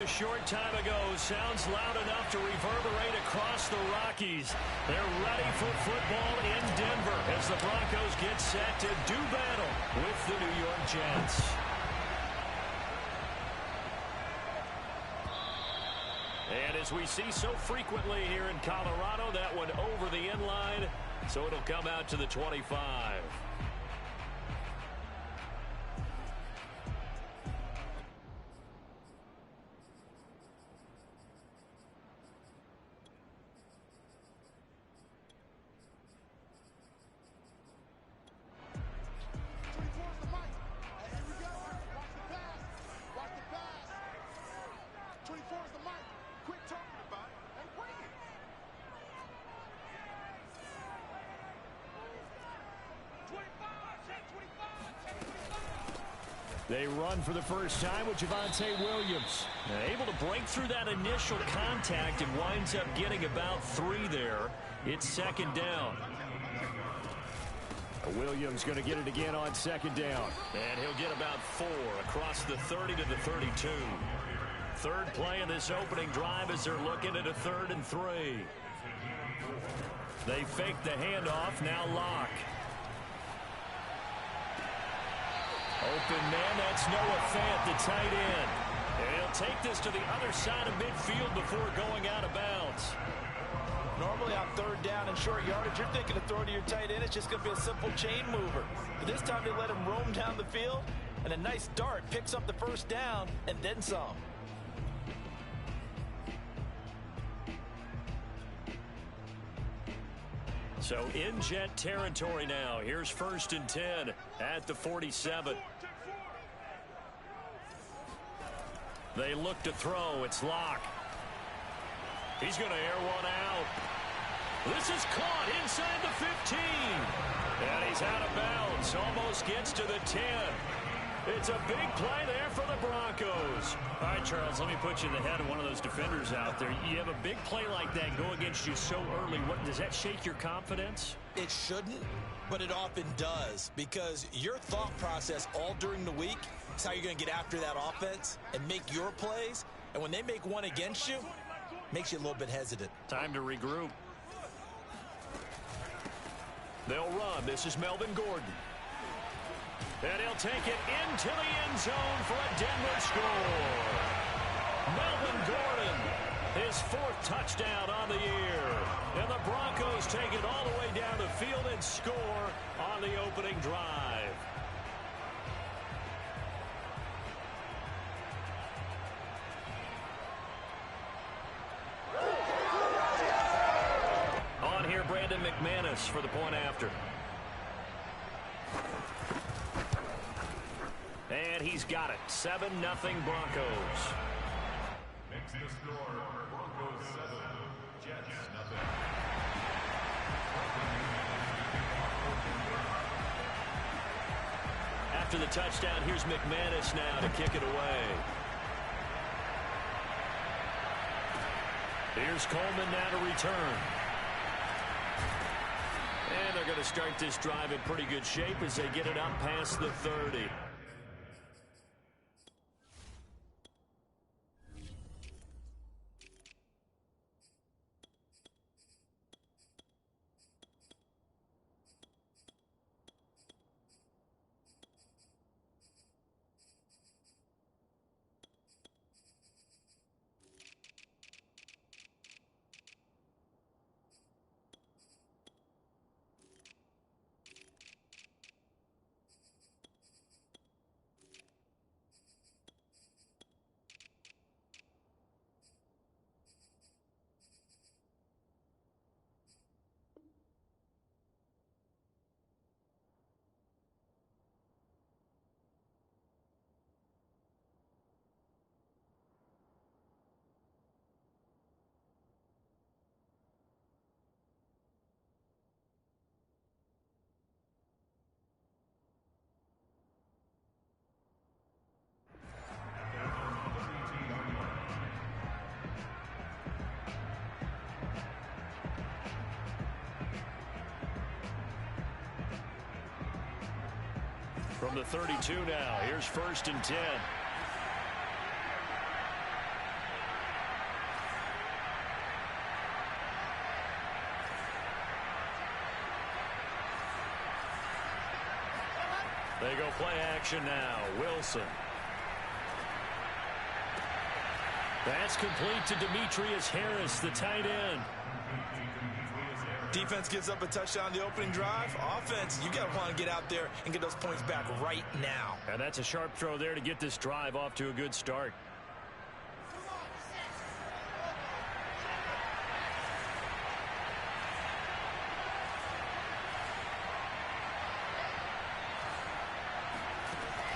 A short time ago sounds loud enough to reverberate across the Rockies. They're ready for football in Denver as the Broncos get set to do battle with the New York Jets. And as we see so frequently here in Colorado, that one over the end line, so it'll come out to the 25. They run for the first time with Javonte Williams. Able to break through that initial contact and winds up getting about 3 there. It's second down. Williams going to get it again on second down. And he'll get about 4 across the 30 to the 32. Third play of this opening drive as they're looking at a 3rd and 3. They fake the handoff, now Locke. Open man, that's Noah Fant, the tight end. And he'll take this to the other side of midfield before going out of bounds. Normally on 3rd down and short yardage, you're thinking of throwing to your tight end. It's just going to be a simple chain mover. But this time they let him roam down the field, and a nice dart picks up the first down and then some. So in Jet territory now. Here's 1st and 10 at the 47. They look to throw. It's Locke. He's going to air one out. This is caught inside the 15. And he's out of bounds. Almost gets to the 10. It's a big play there for the Broncos. All right, Charles, let me put you in the head of one of those defenders out there. You have a big play like that go against you so early. What, does that shake your confidence? It shouldn't, but it often does, because your thought process all during the week is how you're going to get after that offense and make your plays. And when they make one against you, makes you a little bit hesitant. Time to regroup. They'll run. This is Melvin Gordon. And he'll take it into the end zone for a Denver score. Melvin Gordon, his 4th touchdown on the year. And the Broncos take it all the way down the field and score on the opening drive. On here, Brandon McManus for the point after. And he's got it. 7-0 Broncos. Makes the score. Broncos 7, Jets nothing. After the touchdown, here's McManus now to kick it away. Here's Coleman now to return. And they're going to start this drive in pretty good shape as they get it up past the 30. From the 32 now, here's 1st and 10. They go play action now. Wilson. That's complete to Demetrius Harris, the tight end. Defense gives up a touchdown the opening drive. Offense, you got to want to get out there and get those points back right now. And that's a sharp throw there to get this drive off to a good start.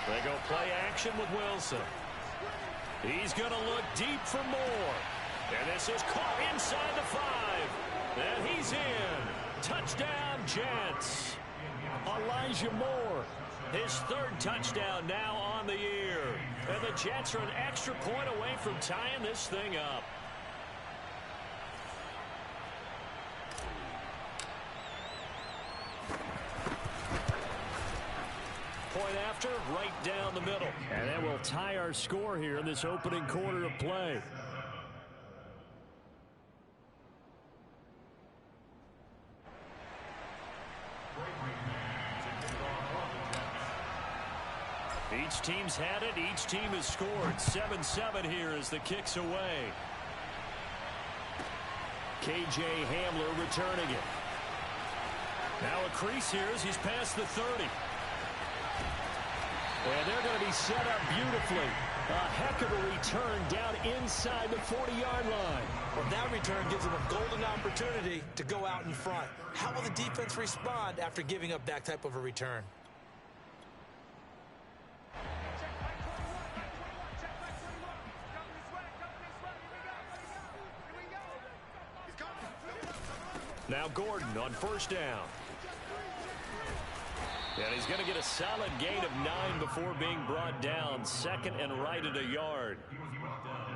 They go play action with Wilson. He's going to look deep for more. And this is caught inside the 5. And he's in. Touchdown, Jets. Elijah Moore, his 3rd touchdown now on the year. And the Jets are an extra point away from tying this thing up. Point after, right down the middle. And that will tie our score here in this opening quarter of play. Each team's had it. Each team has scored. 7-7 here as the kick's away. K.J. Hamler returning it. Now a crease here as he's past the 30. And they're going to be set up beautifully. A heck of a return down inside the 40-yard line. Well, that return gives them a golden opportunity to go out in front. How will the defense respond after giving up that type of a return? Now Gordon on first down. And he's going to get a solid gain of 9 before being brought down. 2nd and right at a yard.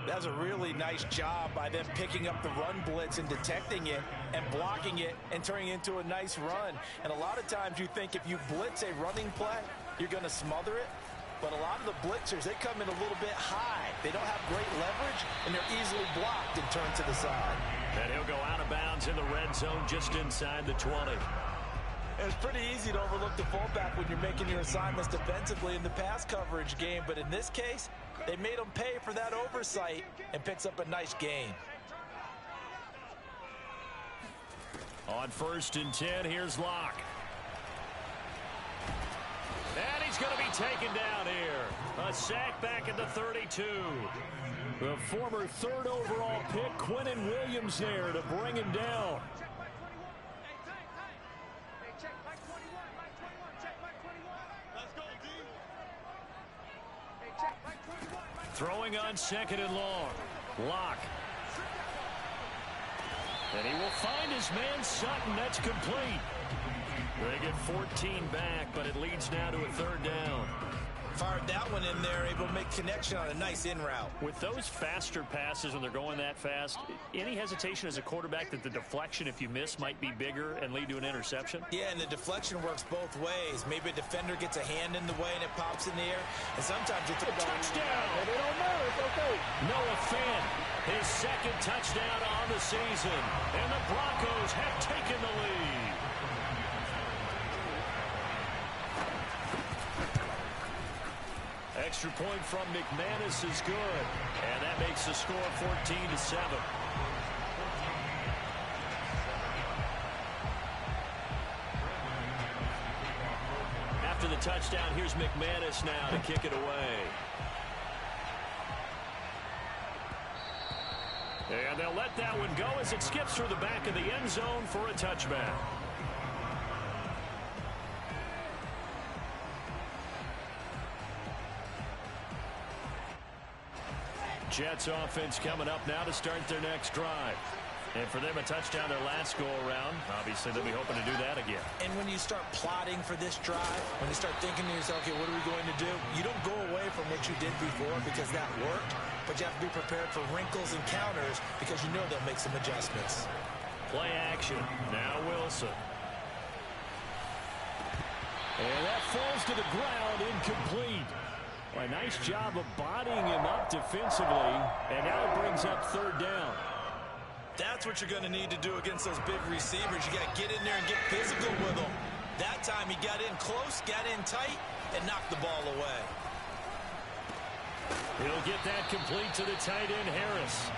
That's a really nice job by them picking up the run blitz and detecting it and blocking it and turning it into a nice run. And a lot of times you think if you blitz a running play, you're going to smother it. But a lot of the blitzers, they come in a little bit high. They don't have great leverage, and they're easily blocked and turned to the side. And he'll go out of bounds in the red zone just inside the 20. It's pretty easy to overlook the fullback when you're making your assignments defensively in the pass coverage game. But in this case, they made him pay for that oversight and picks up a nice gain. On 1st and 10, here's Locke. And he's going to be taken down here. A sack back at the 32. The former 3rd overall pick, Quinnen Williams, there to bring him down. Throwing on 2nd and long. Locke. And he will find his man Sutton. That's complete. They get 14 back, but it leads now to a 3rd down. Fired that one in there, able to make connection on a nice in route. With those faster passes when they're going that fast, any hesitation as a quarterback that the deflection, if you miss, might be bigger and lead to an interception? Yeah, and the deflection works both ways. Maybe a defender gets a hand in the way and it pops in the air, and sometimes it's a touchdown. Maybe they don't know. It's okay. Noah Fant, his 2nd touchdown on the season, and the Broncos have taken the lead. Extra point from McManus is good. And that makes the score 14-7. After the touchdown, here's McManus now to kick it away. And they'll let that one go as it skips through the back of the end zone for a touchback. Jets offense coming up now to start their next drive. And for them, a touchdown their last go-around. Obviously, they'll be hoping to do that again. And when you start plotting for this drive, when you start thinking to yourself, okay, what are we going to do? You don't go away from what you did before because that worked, but you have to be prepared for wrinkles and counters because you know they'll make some adjustments. Play action. Now Wilson. And that falls to the ground, incomplete. A nice job of bodying him up defensively, and now it brings up 3rd down. That's what you're going to need to do against those big receivers. You got to get in there and get physical with them. That time he got in close, got in tight, and knock the ball away. He'll get that complete to the tight end, Harris.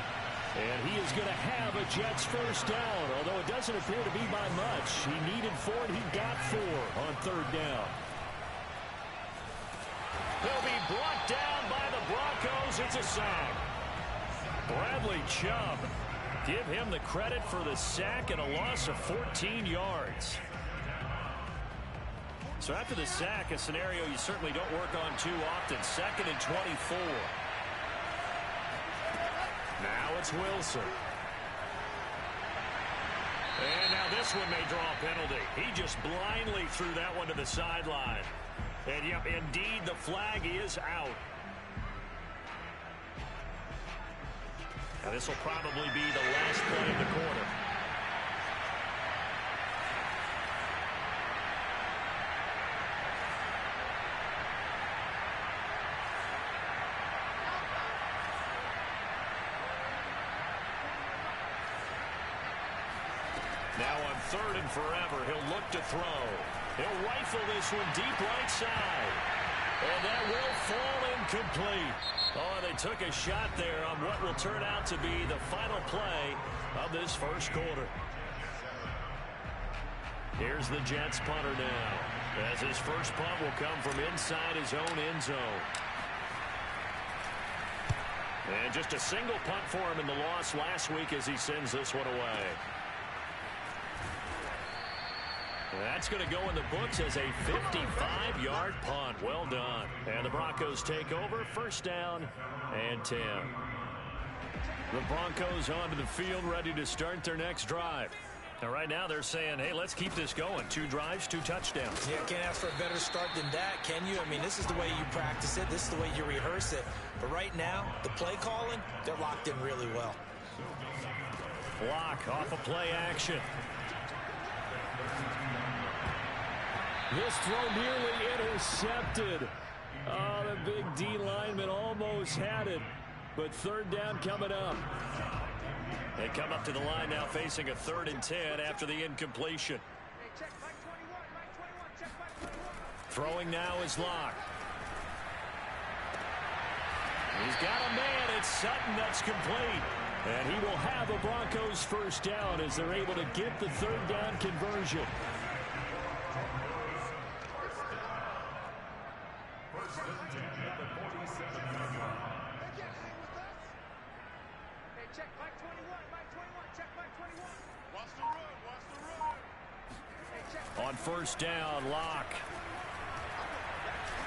And he is going to have a Jets first down, although it doesn't appear to be by much. He needed 4, and he got 4 on third down. He'll be brought down by the Broncos. It's a sack. Bradley Chubb. Give him the credit for the sack and a loss of 14 yards. So after the sack, a scenario you certainly don't work on too often. 2nd and 24. Now it's Wilson. And now this one may draw a penalty. He just blindly threw that one to the sideline. And yep, indeed, the flag is out. Now this will probably be the last play of the quarter. Now on 3rd and forever, he'll look to throw. He'll rifle this one deep right side. And that will fall incomplete. Oh, they took a shot there on what will turn out to be the final play of this first quarter. Here's the Jets punter now, as his first punt will come from inside his own end zone. And just a single punt for him in the loss last week as he sends this one away. That's going to go in the books as a 55-yard punt. Well done. And the Broncos take over. First down and 10. The Broncos onto the field, ready to start their next drive. Now, right now, they're saying, hey, let's keep this going. 2 drives, 2 touchdowns. Yeah, can't ask for a better start than that, can you? I mean, this is the way you practice it. This is the way you rehearse it. But right now, the play calling, they're locked in really well. Block off of play action. This throw nearly intercepted. Oh, the big D lineman almost had it. But third down coming up. They come up to the line now facing a 3rd and 10 after the incompletion. Throwing now is Locke. He's got a man. It's Sutton that's complete. And he will have a Broncos first down as they're able to get the 3rd down conversion. On first down, Locke.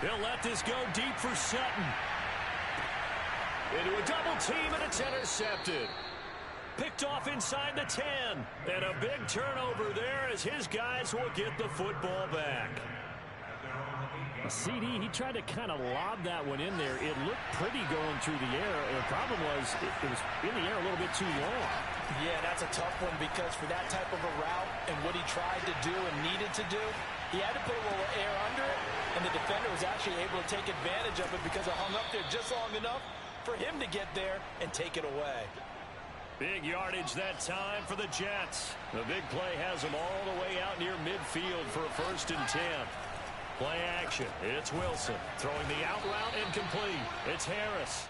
He'll let this go deep for Sutton. Into a double team, and it's intercepted. Picked off inside the 10. And a big turnover there as his guys will get the football back. CD, he tried to kind of lob that one in there. It looked pretty going through the air. The problem was it was in the air a little bit too long. Yeah, that's a tough one because for that type of a route and what he tried to do and needed to do, he had to put a little air under it, and the defender was actually able to take advantage of it because it hung up there just long enough for him to get there and take it away. Big yardage that time for the Jets. The big play has them all the way out near midfield for a 1st and 10. Play action. It's Wilson throwing the out route incomplete. It's Harris.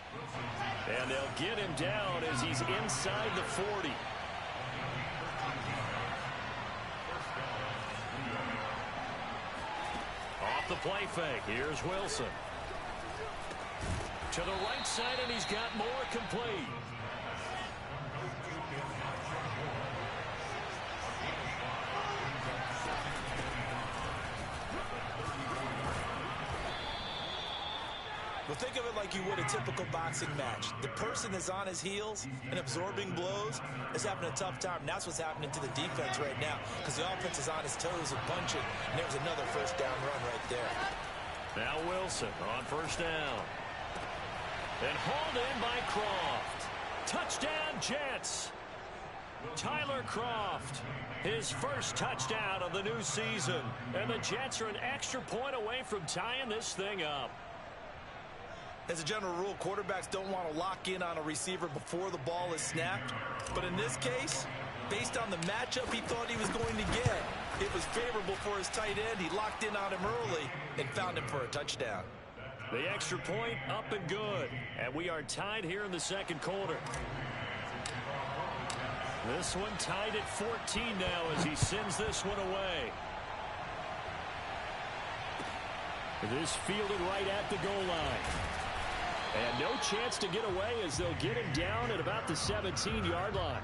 And they'll get him down as he's inside the 40. Off the play fake. Here's Wilson. To the right side, and he's got more complete. Well, think of it like you would a typical boxing match. The person is on his heels and absorbing blows is having a tough time. And that's what's happening to the defense right now because the offense is on his toes and punching. And there's another first down run right there. Now Wilson on first down. And hauled in by Croft. Touchdown, Jets. Tyler Croft, his first touchdown of the new season. And the Jets are an extra point away from tying this thing up. As a general rule, quarterbacks don't want to lock in on a receiver before the ball is snapped. But in this case, based on the matchup he thought he was going to get, It was favorable for his tight end. He locked in on him early and found him for a touchdown. The extra point up and good. And we are tied here in the second quarter. This one tied at 14 now as he sends this one away. This fielded right at the goal line. And no chance to get away as they'll get him down at about the 17-yard line.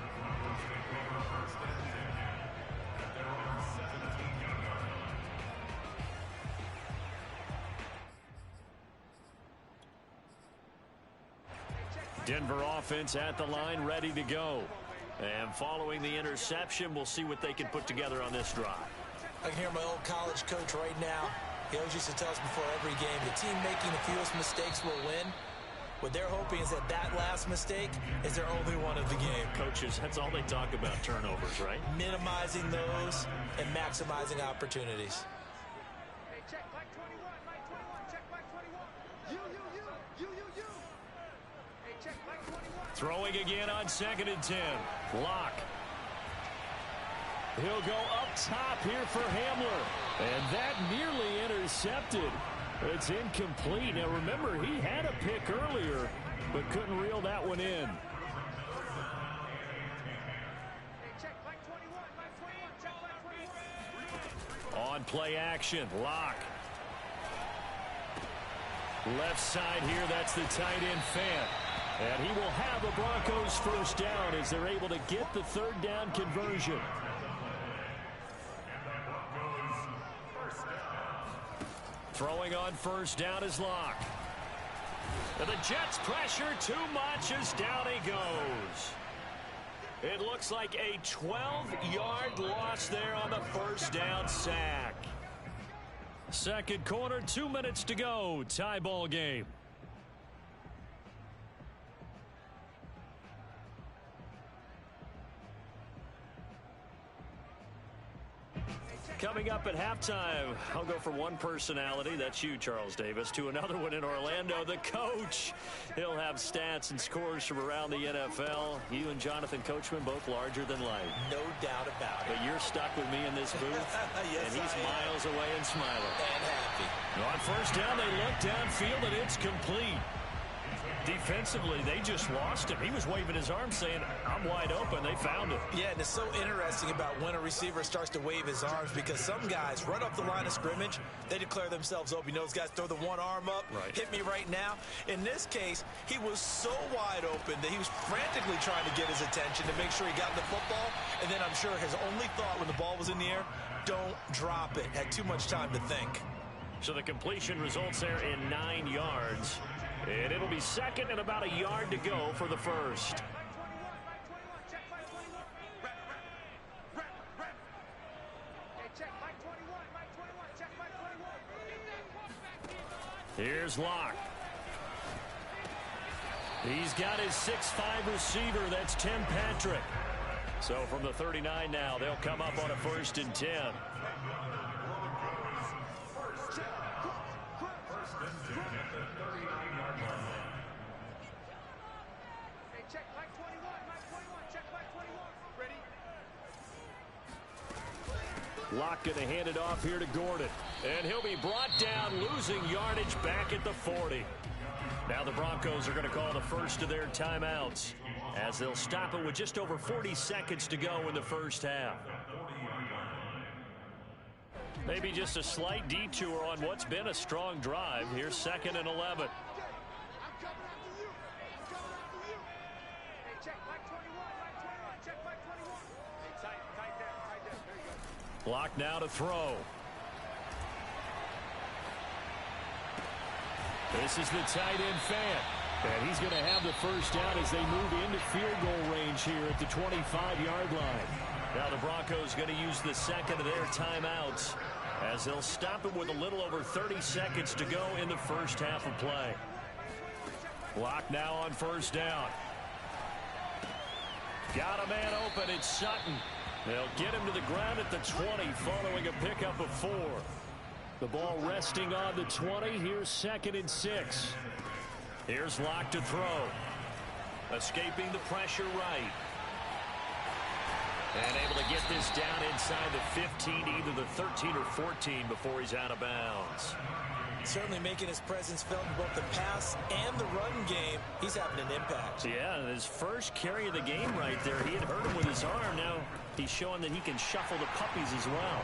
Denver offense at the line, ready to go. And following the interception, we'll see what they can put together on this drive. I can hear my old college coach right now. He always used to tell us before every game, the team making the fewest mistakes will win. What they're hoping is that last mistake is their only one of the game. Coaches, that's all they talk about, turnovers, right? Minimizing those and maximizing opportunities. Hey, check back 21, Mike 21, check back 21. You. Hey, check back 21. Throwing again on 2nd and 10. Lock. He'll go up top here for Hamler. And that nearly intercepted. It's incomplete. Now remember, he had a pick earlier, but couldn't reel that one in. Hey, check back 21, Mike 21, check back 21. On play action, Lock. Left side here, that's the tight end Fant. And he will have a Broncos first down as they're able to get the third down conversion. Throwing on first down is Lock. And the Jets pressure too much as down he goes. It looks like a 12-yard loss there on the first down sack. Second quarter, 2 minutes to go. Tie ball game. Coming up at halftime, I'll go from one personality, that's you, Charles Davis, to another one in Orlando, the coach. He'll have stats and scores from around the NFL. You and Jonathan Coachman, both larger than life. No doubt about it. But you're stuck with me in this booth, Yes, and he's miles away and smiling. And happy. On first down, they look downfield, and it's complete. Defensively, they just lost him. He was waving his arms saying, I'm wide open. They found him. Yeah, and it's so interesting about when a receiver starts to wave his arms because some guys, right off the line of scrimmage, they declare themselves open. You know, those guys throw the one arm up, hit me right now. In this case, he was so wide open that he was frantically trying to get his attention to make sure he got the football. And then I'm sure his only thought when the ball was in the air, don't drop it. Had too much time to think. So the completion results there in 9 yards. And it'll be second and about a yard to go for the first. Here's Locke. He's got his 6'5" receiver. That's Tim Patrick. So from the 39 now, they'll come up on a 1st and 10. Locke going to hand it off here to Gordon. And he'll be brought down, losing yardage back at the 40. Now the Broncos are going to call the first of their timeouts as they'll stop it with just over 40 seconds to go in the first half. Maybe just a slight detour on what's been a strong drive. Here's 2nd and 11. Locke now to throw. This is the tight end Fant. And he's going to have the first down as they move into field goal range here at the 25-yard line. Now the Broncos going to use the second of their timeouts as they'll stop it with a little over 30 seconds to go in the first half of play. Locke now on first down. Got a man open. It's Sutton. They'll get him to the ground at the 20 following a pickup of 4. The ball resting on the 20. Here's 2nd and 6. Here's Locke to throw. Escaping the pressure right. And able to get this down inside the 15, either the 13 or 14 before he's out of bounds. Certainly making his presence felt in both the pass and the run game. He's having an impact. Yeah, his first carry of the game right there. He had hurt him with his arm. Now he's showing that he can shuffle the puppies as well.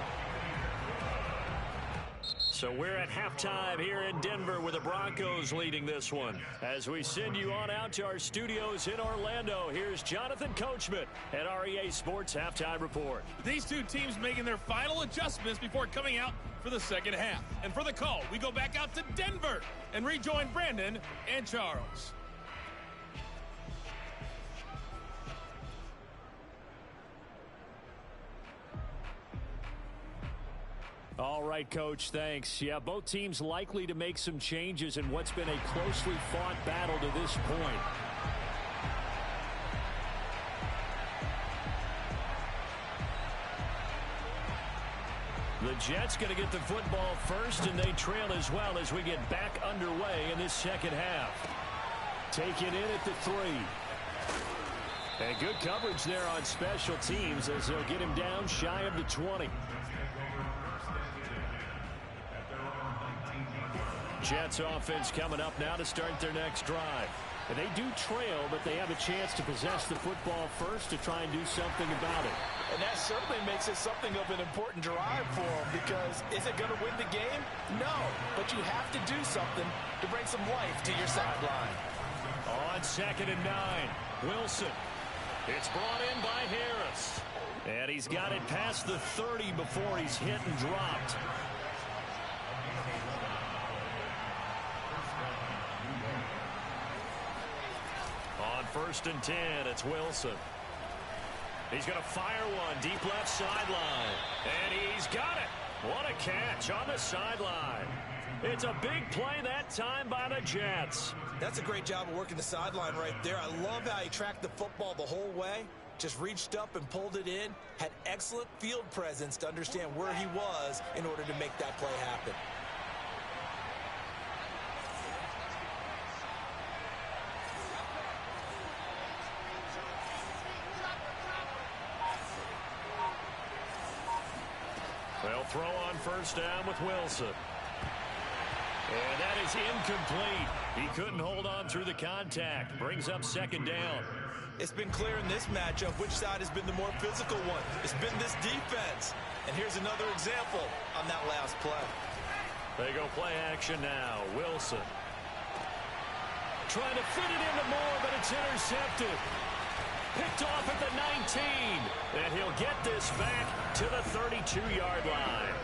So we're at halftime here in Denver with the Broncos leading this one. As we send you on out to our studios in Orlando, here's Jonathan Coachman at REA Sports Halftime Report. These two teams making their final adjustments before coming out for the second half. And for the call, we go back out to Denver and rejoin Brandon and Charles. All right, Coach, thanks. Yeah, both teams likely to make some changes in what's been a closely fought battle to this point. The Jets going to get the football first, and they trail as well as we get back underway in this second half. Take it in at the 3. And good coverage there on special teams as they'll get him down shy of the 20. Jets offense coming up now to start their next drive. And they do trail, but they have a chance to possess the football first to try and do something about it. And that certainly makes it something of an important drive for them, because is it going to win the game? No, but you have to do something to bring some life to your sideline. On 2nd and 9, Wilson. It's brought in by Harris. And he's got it past the 30 before he's hit and dropped. On 1st and 10, it's Wilson. He's going to fire one deep left sideline. And he's got it. What a catch on the sideline. It's a big play that time by the Jets. That's a great job of working the sideline right there. I love how he tracked the football the whole way. Just reached up and pulled it in. Had excellent field presence to understand where he was in order to make that play happen. They'll throw on 1st down with Wilson. And that is incomplete. He couldn't hold on through the contact. Brings up 2nd down. It's been clear in this matchup which side has been the more physical one. It's been this defense. And here's another example on that last play. They go play action now. Wilson. Trying to fit it into Moore, but it's intercepted. Picked off at the 19. And he'll get this back to the 32-yard line.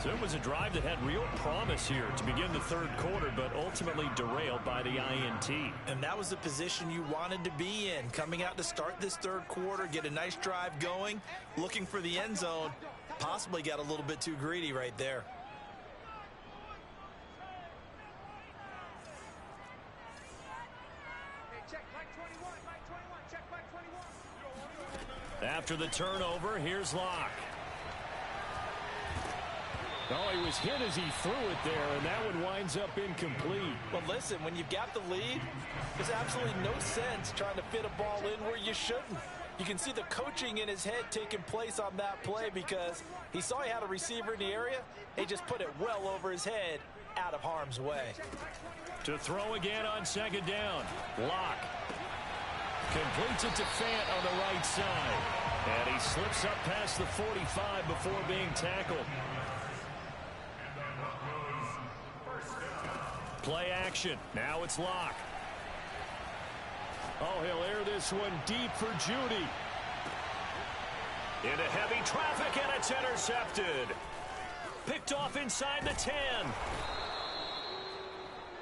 So it was a drive that had real promise here to begin the 3rd quarter, but ultimately derailed by the INT. And that was the position you wanted to be in. Coming out to start this 3rd quarter, get a nice drive going, looking for the end zone. Possibly got a little bit too greedy right there. After the turnover, here's Locke. Oh, he was hit as he threw it there, and that one winds up incomplete. Well, listen, when you've got the lead, there's absolutely no sense trying to fit a ball in where you shouldn't. You can see the coaching in his head taking place on that play because he saw he had a receiver in the area. He just put it well over his head, out of harm's way. To throw again on 2nd down. Locke completes it to Fant on the right side. And he slips up past the 45 before being tackled. Play action. Now it's Locke. Oh, he'll air this one deep for Judy. Into heavy traffic, and it's intercepted. Picked off inside the 10.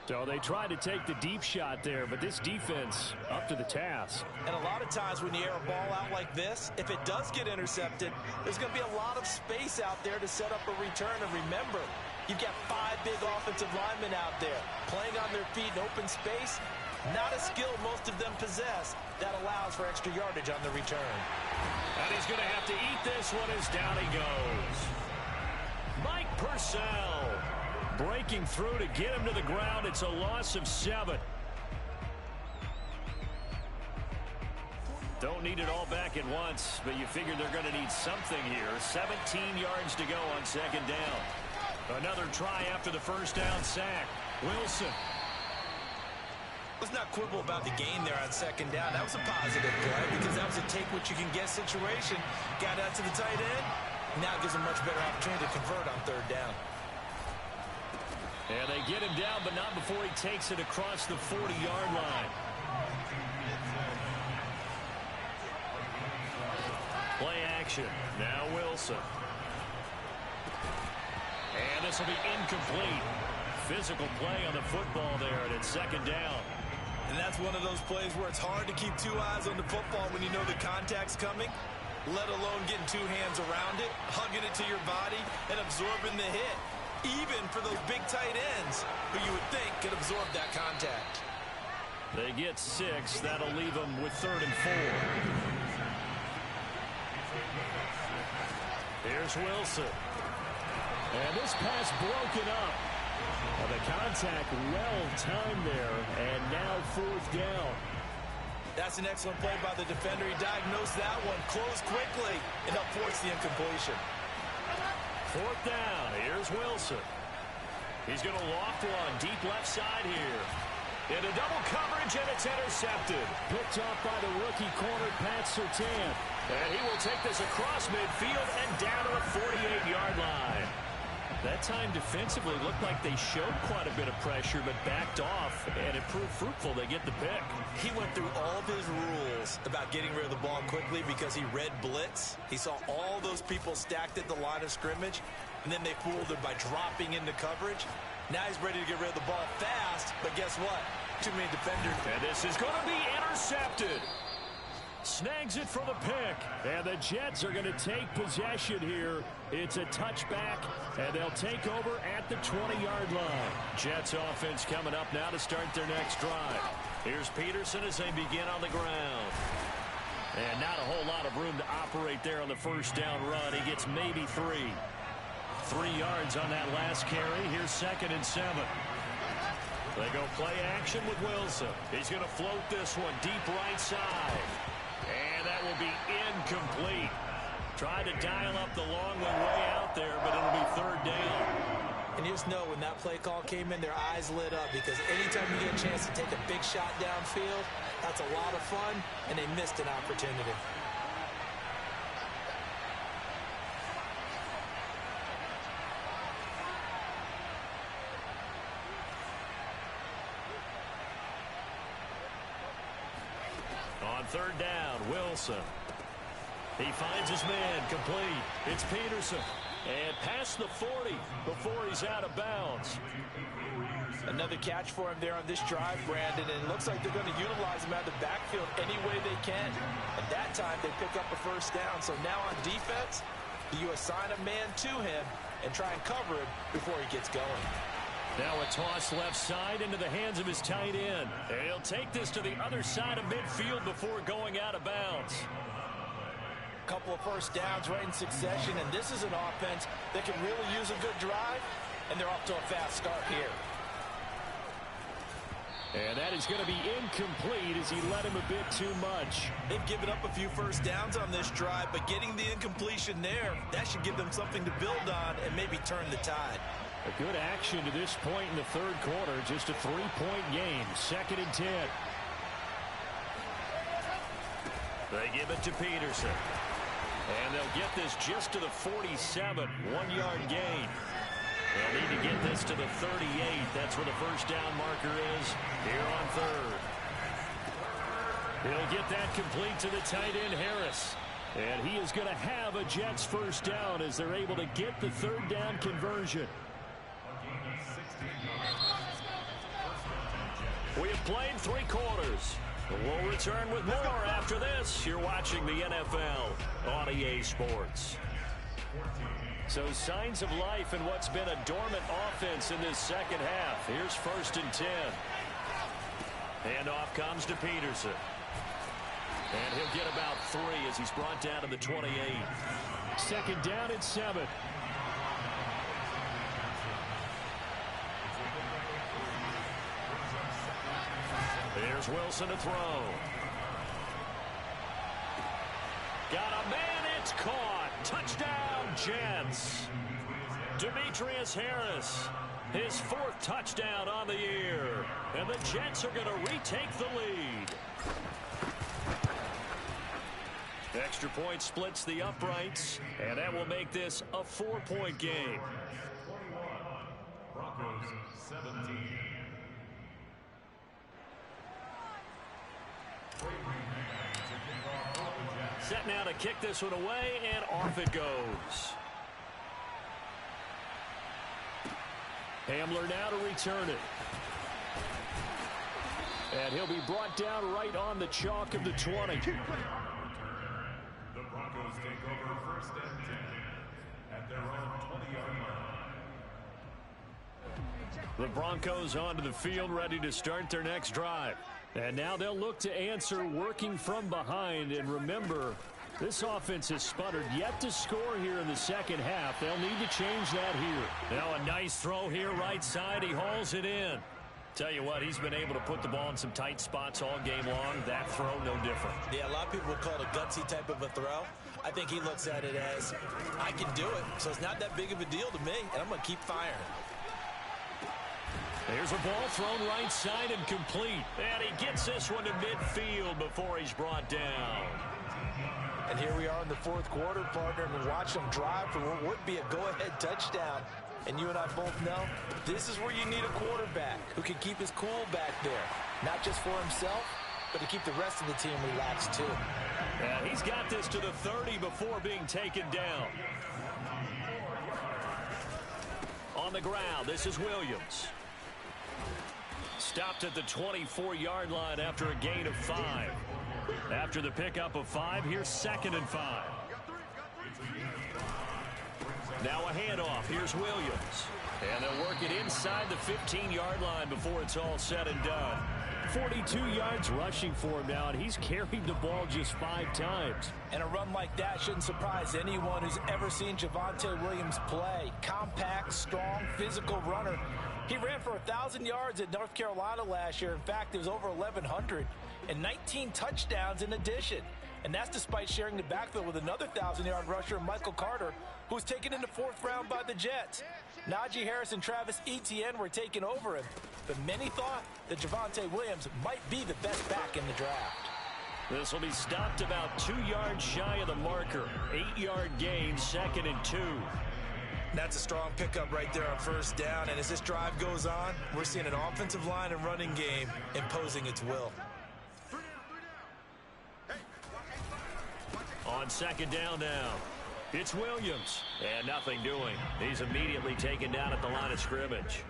So they tried to take the deep shot there, but this defense up to the task. And a lot of times when you air a ball out like this, if it does get intercepted, there's going to be a lot of space out there to set up a return. And remember, you've got 5 big offensive linemen out there playing on their feet in open space. Not a skill most of them possess that allows for extra yardage on the return. And he's going to have to eat this one as down he goes. Mike Purcell breaking through to get him to the ground. It's a loss of 7. Don't need it all back at once, but you figure they're going to need something here. 17 yards to go on second down. Another try after the first down sack. Wilson. Let's not quibble about the gain there on second down. That was a positive play because that was a take-what-you-can-get situation. Got out to the tight end. Now gives him much better opportunity to convert on third down. And they get him down, but not before he takes it across the 40-yard line. Play action. Now Wilson. And this will be incomplete. Physical play on the football there, and it's second down. And that's one of those plays where it's hard to keep two eyes on the football when you know the contact's coming, let alone getting two hands around it, hugging it to your body, and absorbing the hit. Even for those big tight ends who you would think could absorb that contact. They get 6. That'll leave them with 3rd and 4. Here's Wilson. And this pass broken up. The contact well timed there, and now 4th down. That's an excellent play by the defender. He diagnosed that one, closed quickly, and helped force the incompletion. 4th down. Here's Wilson. He's going to loft one deep left side here. Into double coverage, and it's intercepted. Picked off by the rookie corner, Pat Surtain. And he will take this across midfield and down to the 48-yard line. That time defensively looked like they showed quite a bit of pressure, but backed off, and it proved fruitful. They get the pick. He went through all of his rules about getting rid of the ball quickly because he read blitz. He saw all those people stacked at the line of scrimmage, and then they fooled him by dropping into coverage. Now he's ready to get rid of the ball fast, but guess what? Too many defenders. And this is going to be intercepted. Snags it for the pick. And the Jets are going to take possession here. It's a touchback, and they'll take over at the 20-yard line. Jets offense coming up now to start their next drive. Here's Peterson as they begin on the ground. And not a whole lot of room to operate there on the first down run. He gets maybe 3. 3 yards on that last carry. Here's 2nd and 7. They go play action with Wilson. He's going to float this one deep right side. And that will be incomplete. Tried to dial up the long way out there, but it'll be 3rd down. And you just know when that play call came in, their eyes lit up because anytime you get a chance to take a big shot downfield, that's a lot of fun, and they missed an opportunity. On 3rd down, Wilson. He finds his man, complete. It's Peterson. And past the 40 before he's out of bounds. Another catch for him there on this drive, Brandon, and it looks like they're going to utilize him out of the backfield any way they can. At that time, they pick up a first down. So now on defense, you assign a man to him and try and cover him before he gets going. Now a toss left side into the hands of his tight end. And he'll take this to the other side of midfield before going out of bounds. Couple of first downs right in succession, and this is an offense that can really use a good drive, and they're off to a fast start here. And that is going to be incomplete as he let him a bit too much. They've given up a few first downs on this drive, but getting the incompletion there, that should give them something to build on and maybe turn the tide. A good action to this point in the 3rd quarter. Just a 3-point game. 2nd and 10. They give it to Peterson. And they'll get this just to the 47. 1-yard gain. They'll need to get this to the 38. That's where the first down marker is here on 3rd. He'll get that complete to the tight end, Harris. And he is going to have a Jets first down as they're able to get the 3rd down conversion. We have played 3 quarters. We'll return with more after this. You're watching the NFL on EA Sports. So signs of life in what's been a dormant offense in this second half. Here's 1st and 10. Handoff comes to Peterson. And he'll get about 3 as he's brought down to the 28. 2nd down and 7. Here's Wilson to throw. Got a man, it's caught. Touchdown, Jets. Demetrius Harris, his 4th touchdown on the year. And the Jets are going to retake the lead. Extra point splits the uprights, and that will make this a 4-point game. 21. Broncos 17. Set now to kick this one away, and off it goes. Hamler now to return it. And he'll be brought down right on the chalk of the 20. The Broncos take over 1st and 10 at their own 20-yard line. The Broncos onto the field, ready to start their next drive. And now they'll look to answer working from behind. And remember, this offense has sputtered yet to score here in the second half. They'll need to change that here. Now a nice throw here right side. He hauls it in. Tell you what, he's been able to put the ball in some tight spots all game long. That throw, no different. Yeah, a lot of people would call it a gutsy type of a throw. I think he looks at it as, I can do it, so it's not that big of a deal to me, and I'm going to keep firing. There's a ball thrown right side and complete. And he gets this one to midfield before he's brought down. And here we are in the 4th quarter, partner, and watch them drive for what would be a go-ahead touchdown. And you and I both know this is where you need a quarterback who can keep his cool back there. Not just for himself, but to keep the rest of the team relaxed too. And he's got this to the 30 before being taken down. On the ground, this is Williams. Stopped at the 24-yard line after a gain of 5. After the pickup of 5, here's 2nd and 5. Now a handoff. Here's Williams. And they'll work it inside the 15-yard line before it's all said and done. 42 yards rushing for him now, and he's carried the ball just 5 times. And a run like that shouldn't surprise anyone who's ever seen Javonte Williams play. Compact, strong, physical runner. He ran for 1,000 yards at North Carolina last year. In fact, it was over 1,100 and 19 touchdowns in addition. And that's despite sharing the backfield with another 1,000-yard rusher, Michael Carter, who was taken in the 4th round by the Jets. Najee Harris and Travis Etienne were taking over him, but many thought that Javonte Williams might be the best back in the draft. This will be stopped about 2 yards shy of the marker. 8-yard gain, 2nd and 2. That's a strong pickup right there on 1st down, and as this drive goes on, we're seeing an offensive line and running game imposing its will. On 2nd down now, it's Williams, and nothing doing. He's immediately taken down at the line of scrimmage.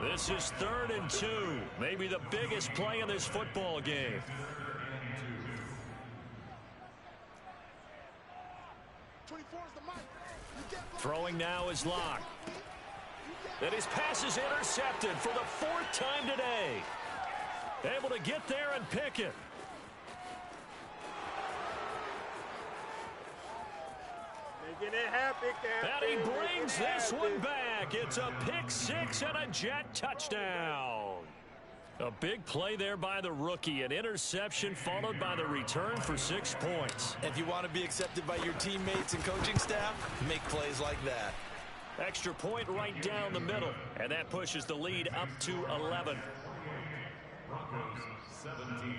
This is 3rd and 2, maybe the biggest play in this football game. Throwing now is Locke. And his pass is intercepted for the 4th time today. Able to get there and pick it. And he brings this one back. It's a pick 6 and a Jet touchdown. A big play there by the rookie. An interception followed by the return for 6 points. If you want to be accepted by your teammates and coaching staff, make plays like that. Extra point right down the middle. And that pushes the lead up to 11. Broncos 17.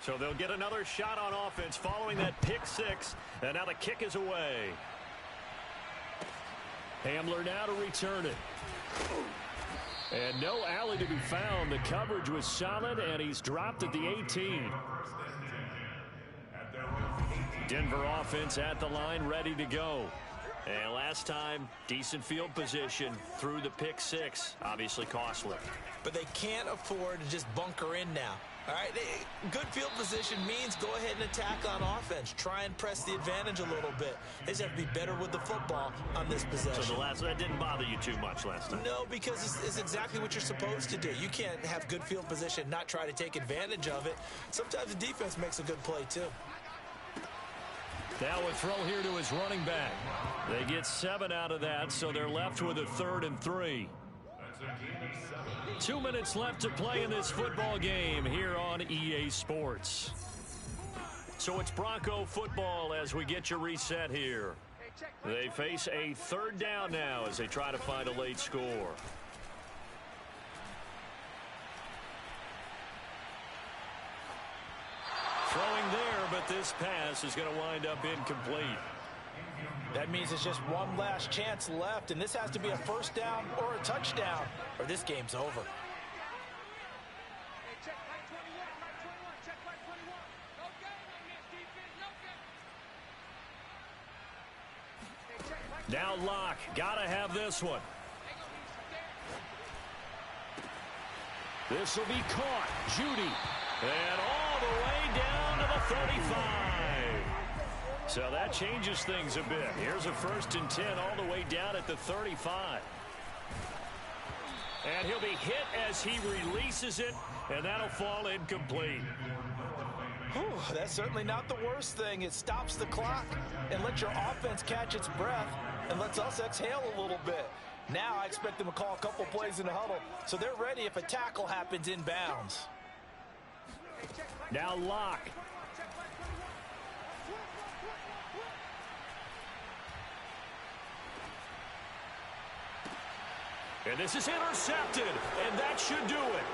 So they'll get another shot on offense following that pick 6. And now the kick is away. Hamler now to return it. And no alley to be found. The coverage was solid, and he's dropped at the 18. Denver offense at the line, ready to go. And last time, decent field position through the pick 6. Obviously costly. But they can't afford to just bunker in now. All right, good field position means go ahead and attack on offense. Try and press the advantage a little bit. They just have to be better with the football on this possession. So that didn't bother you too much last time? No, because it's exactly what you're supposed to do. You can't have good field position, not try to take advantage of it. Sometimes the defense makes a good play, too. Now a throw here to his running back. They get 7 out of that, so they're left with a 3rd and 3. 2 minutes left to play in this football game here on EA Sports. So it's Bronco football as we get you reset here. They face a 3rd down now as they try to find a late score. Throwing there, but this pass is going to wind up incomplete. That means it's just one last chance left, and this has to be a 1st down or a touchdown, or this game's over. Now Locke, gotta have this one. This will be caught. Judy. And all the way down to the 35. So that changes things a bit. Here's a 1st and 10 all the way down at the 35. And he'll be hit as he releases it, and that'll fall incomplete. Whew, that's certainly not the worst thing. It stops the clock and lets your offense catch its breath and lets us exhale a little bit. Now I expect them to call a couple plays in the huddle, so they're ready if a tackle happens inbounds. Now Locke. And this is intercepted, and that should do it.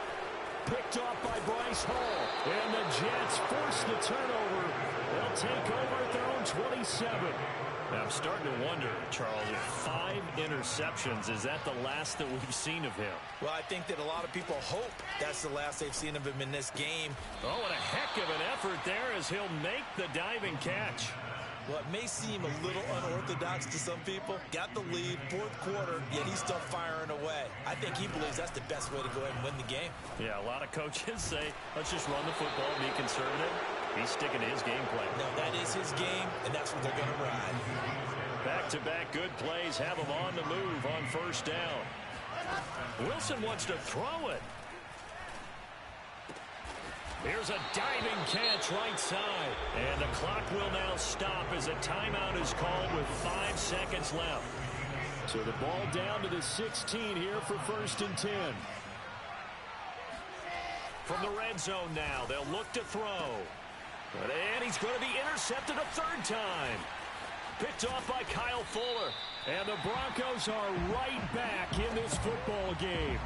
Picked off by Bryce Hall. And the Jets force the turnover. They'll take over at their own 27. Now I'm starting to wonder, Charles, if 5 interceptions, is that the last that we've seen of him? Well, I think that a lot of people hope that's the last they've seen of him in this game. Oh, and a heck of an effort there as he'll make the diving catch. Well, it may seem a little unorthodox to some people. Got the lead, 4th quarter, yet he's still firing away. I think he believes that's the best way to go ahead and win the game. Yeah, a lot of coaches say, let's just run the football, be conservative. He's sticking to his game plan. No, that is his game, and that's what they're going to ride. Back-to-back good plays have him on the move on 1st down. Wilson wants to throw it. Here's a diving catch right side. And the clock will now stop as a timeout is called with 5 seconds left. So the ball down to the 16 here for 1st and 10. From the red zone now, they'll look to throw. And he's going to be intercepted a 3rd time. Picked off by Kyle Fuller. And the Broncos are right back in this football game.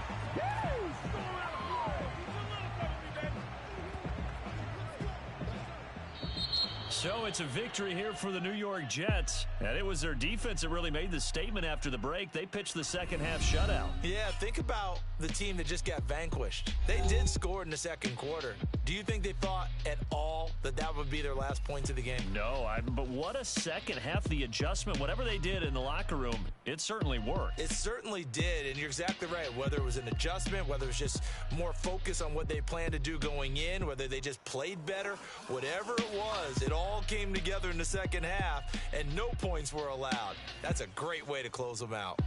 So it's a victory here for the New York Jets. And it was their defense that really made the statement after the break. They pitched the second half shutout. Yeah, think about the team that just got vanquished. They did score in the 2nd quarter. Do you think they thought at all that that would be their last points of the game? No, but what a second half. The adjustment, whatever they did in the locker room, it certainly worked. It certainly did, and you're exactly right. Whether it was an adjustment, whether it was just more focus on what they planned to do going in, whether they just played better, whatever it was, it all came together in the second half, and no points were allowed. That's a great way to close them out.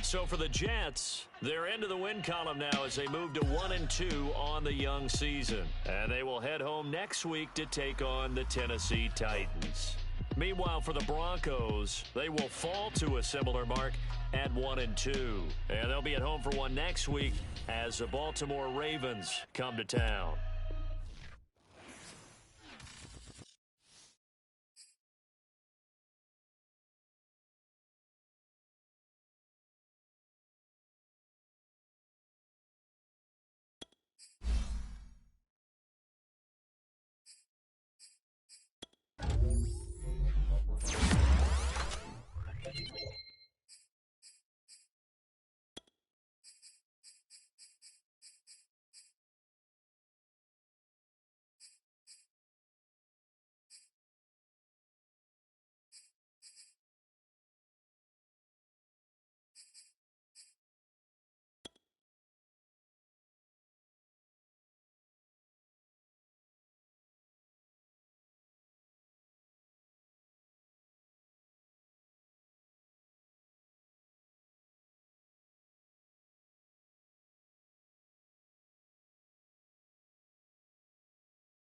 So for the Jets, they're into the win column now as they move to 1-2 on the young season. And they will head home next week to take on the Tennessee Titans. Meanwhile, for the Broncos, they will fall to a similar mark at 1-2. And they'll be at home for one next week as the Baltimore Ravens come to town.